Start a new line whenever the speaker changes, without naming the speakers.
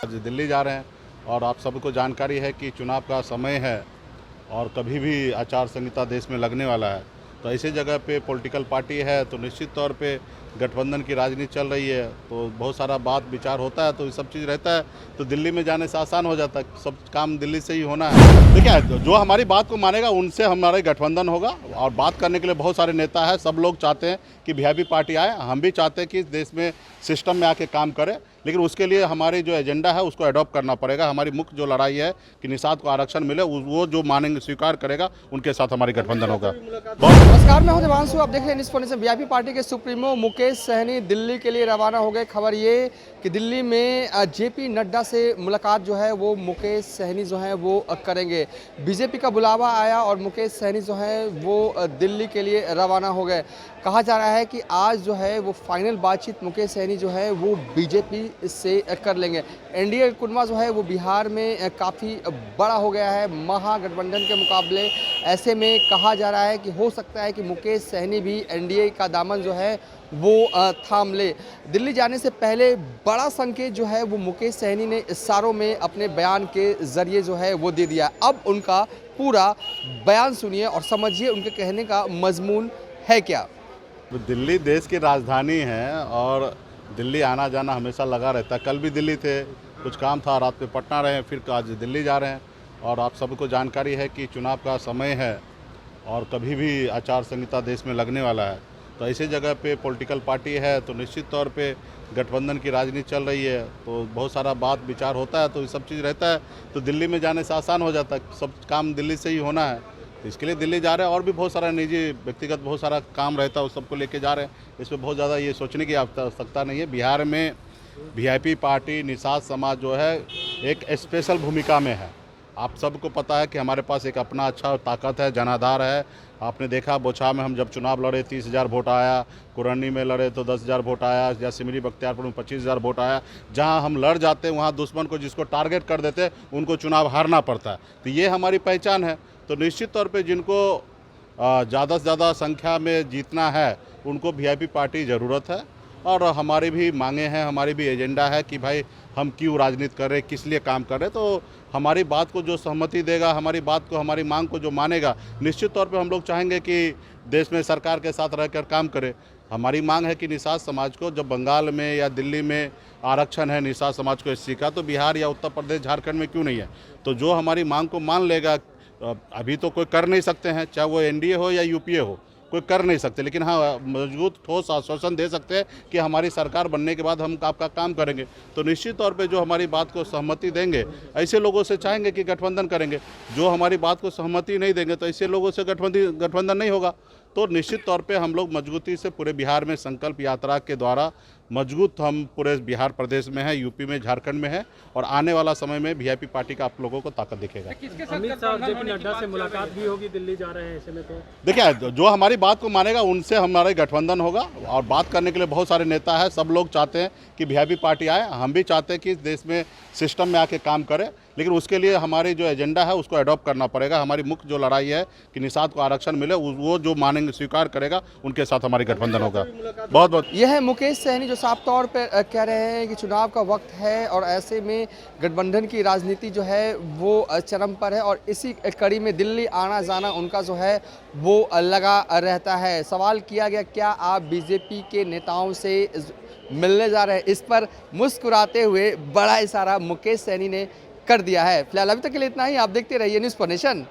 आज दिल्ली जा रहे हैं और आप सबको जानकारी है कि चुनाव का समय है और कभी भी आचार संहिता देश में लगने वाला है। तो ऐसी जगह पे पॉलिटिकल पार्टी है तो निश्चित तौर पे गठबंधन की राजनीति चल रही है, तो बहुत सारा बात विचार होता है, तो ये सब चीज़ रहता है। तो दिल्ली में जाने से आसान हो जाता है, सब काम दिल्ली से ही होना है। देखिए, जो हमारी बात को मानेगा उनसे हमारा गठबंधन होगा और बात करने के लिए बहुत सारे नेता हैं। सब लोग चाहते हैं कि वीआईपी पार्टी आए, हम भी चाहते हैं कि देश में सिस्टम में आके काम करे, लेकिन उसके लिए हमारी जो एजेंडा है उसको अडॉप्ट करना पड़ेगा। हमारी मुख्य जो लड़ाई है कि निषाद को आरक्षण मिले, वो जो मानेंगे स्वीकार करेगा, उनके साथ हमारी गठबंधन होगा।
नमस्कार, मैं हूं देवांशु। आप देख रहे हैं news for nation. VIP party के सुप्रीमो मुकेश सहनी दिल्ली के लिए रवाना हो गए। खबर ये कि दिल्ली में जेपी नड्डा से मुलाकात जो है वो मुकेश सहनी जो है वो करेंगे। बीजेपी का बुलावा आया और मुकेश सहनी जो है वो दिल्ली के लिए रवाना हो गए। कहा जा रहा है कि आज जो है वो फाइनल बातचीत मुकेश सहनी जो है वो बीजेपी से कर लेंगे। एनडीए कुनवा जो है वो बिहार में काफ़ी बड़ा हो गया है महागठबंधन के मुकाबले। ऐसे में कहा जा रहा है कि हो सकता है कि मुकेश सहनी भी एनडीए का दामन जो है वो थाम ले। दिल्ली जाने से पहले बड़ा संकेत जो है वो मुकेश सहनी ने इशारों में अपने बयान के ज़रिए जो है वो दे दिया। अब उनका पूरा बयान सुनिए और समझिए उनके कहने का मजमून है क्या।
दिल्ली देश की राजधानी है और दिल्ली आना जाना हमेशा लगा रहता है। कल भी दिल्ली थे, कुछ काम था, रात में पटना रहे, फिर आज दिल्ली जा रहे हैं। और आप सबको जानकारी है कि चुनाव का समय है और कभी भी आचार संहिता देश में लगने वाला है। तो ऐसी जगह पे पॉलिटिकल पार्टी है तो निश्चित तौर पे गठबंधन की राजनीति चल रही है, तो बहुत सारा बात विचार होता है, तो ये सब चीज़ रहता है। तो दिल्ली में जाने से आसान हो जाता है, सब काम दिल्ली से ही होना है, तो इसके लिए दिल्ली जा रहे हैं। और भी बहुत सारा निजी व्यक्तिगत बहुत सारा काम रहता है, उस सबको लेके जा रहे हैं। इसमें बहुत ज़्यादा ये सोचने की आवश्यकता नहीं है। बिहार में वीआईपी पार्टी निषाद समाज जो है एक स्पेशल भूमिका में है। आप सबको पता है कि हमारे पास एक अपना अच्छा ताकत है, जनाधार है। आपने देखा बोछा में हम जब चुनाव लड़े 30,000 वोट आया, कुरनी में लड़े तो 10,000 वोट आया, या सिमरी बख्तियारपुर में 25,000 वोट आया। जहां हम लड़ जाते वहां दुश्मन को जिसको टारगेट कर देते उनको चुनाव हारना पड़ता है। तो ये हमारी पहचान है। तो निश्चित तौर पे जिनको ज़्यादा से ज़्यादा संख्या में जीतना है उनको वीआईपी पार्टी ज़रूरत है। और हमारी भी मांगे हैं, हमारी भी एजेंडा है कि भाई हम क्यों राजनीति कर रहे, किस लिए काम कर रहे। तो हमारी बात को जो सहमति देगा, हमारी बात को, हमारी मांग को जो मानेगा, निश्चित तौर पे हम लोग चाहेंगे कि देश में सरकार के साथ रहकर काम करे। हमारी मांग है कि निषाद समाज को जब बंगाल में या दिल्ली में आरक्षण है निषाद समाज को एससी का, तो बिहार या उत्तर प्रदेश झारखंड में क्यों नहीं है। तो जो हमारी मांग को मान लेगा, अभी तो कोई कर नहीं सकते हैं, चाहे वो एनडीए हो या यूपीए हो, कोई कर नहीं सकते, लेकिन हाँ मजबूत ठोस आश्वासन दे सकते हैं कि हमारी सरकार बनने के बाद हम आपका काम करेंगे। तो निश्चित तौर पे जो हमारी बात को सहमति देंगे, ऐसे लोगों से चाहेंगे कि गठबंधन करेंगे। जो हमारी बात को सहमति नहीं देंगे तो ऐसे लोगों से गठबंधन नहीं होगा। तो निश्चित तौर पे हम लोग मजबूती से पूरे बिहार में संकल्प यात्रा के द्वारा मजबूत हम पूरे बिहार प्रदेश में है, यूपी में, झारखंड में है, और आने वाला समय में वीआईपी पार्टी का आप लोगों को ताकत दिखेगा।
अमित शाह और जेपी नड्डा से मुलाकात भी होगी, दिल्ली जा रहे हैं ऐसे में। तो
देखिए, जो हमारी बात को मानेगा उनसे हमारा गठबंधन होगा और बात करने के लिए बहुत सारे नेता हैं। सब लोग चाहते हैं कि वीआईपी पार्टी आए, हम भी चाहते हैं कि देश में सिस्टम में आके काम करे, लेकिन उसके लिए हमारी जो एजेंडा है उसको अडॉप्ट करना पड़ेगा। हमारी मुख्य जो लड़ाई है कि निषाद को आरक्षण मिले, वो जो मानेंगे स्वीकार करेगा, उनके साथ हमारी गठबंधन होगा। बहुत बहुत
यह है मुकेश सहनी जो साफ तौर पर कह रहे हैं कि चुनाव का वक्त है और ऐसे में गठबंधन की राजनीति जो है वो चरम पर है और इसी कड़ी में दिल्ली आना जाना उनका जो है वो लगा रहता है। सवाल किया गया क्या आप बीजेपी के नेताओं से मिलने जा रहे हैं, इस पर मुस्कुराते हुए बड़ा इशारा मुकेश सहनी ने कर दिया है। फिलहाल अभी तक के लिए इतना ही। आप देखते रहिए न्यूज़ फॉर नेशन।